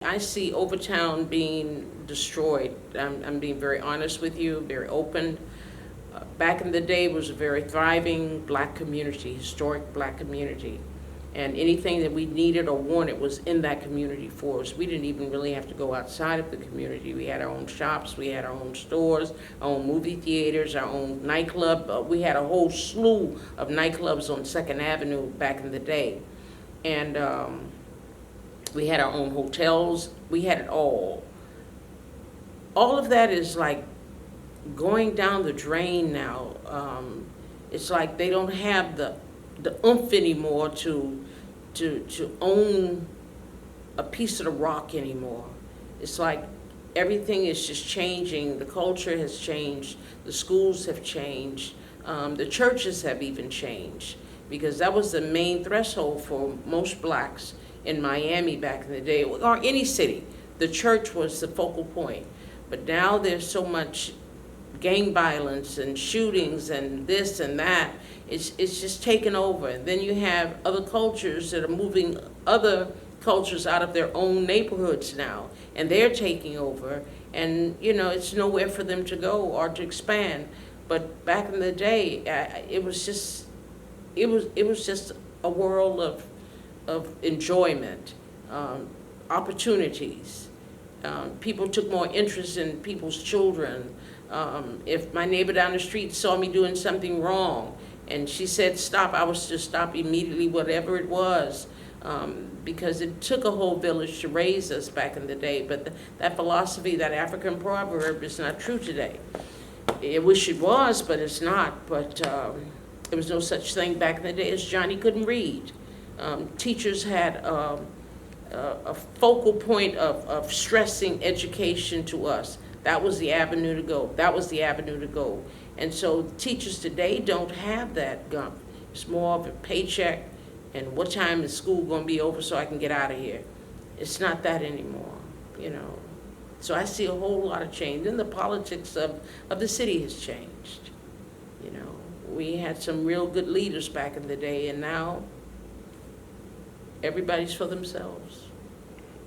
I see Overtown being destroyed. I'm being very honest with you, very open. Back in the day, it was a very thriving black community, historic black community. And anything that we needed or wanted was in that community for us. We didn't even really have to go outside of the community. We had our own shops, we had our own stores, our own movie theaters, our own nightclub. We had a whole slew of nightclubs on 2nd Avenue back in the day. And we had our own hotels. We had it all. All of that is like going down the drain now. It's like they don't have the oomph anymore to own a piece of the rock anymore. It's like everything is just changing. The culture has changed. The schools have changed. The churches have even changed, because that was the main threshold for most blacks in Miami back in the day, or any city. The church was the focal point. But now there's so much gang violence and shootings and this and that. It's just taken over. And then you have other cultures that are moving other cultures out of their own neighborhoods now, and they're taking over. And it's nowhere for them to go or to expand. But back in the day, it was just a world of enjoyment, opportunities. People took more interest in people's children. If my neighbor down the street saw me doing something wrong and she said stop, I was to stop immediately, whatever it was, because it took a whole village to raise us back in the day. But that philosophy, that African proverb, is not true today. I wish it was, but it's not. But there was no such thing back in the day as Johnny couldn't read. Teachers had a focal point of stressing education to us. That was the avenue to go. That was the avenue to go. And so teachers today don't have that gump. It's more of a paycheck and what time is school going to be over so I can get out of here. It's not that anymore, So I see a whole lot of change. And the politics of the city has changed. We had some real good leaders back in the day, and now everybody's for themselves.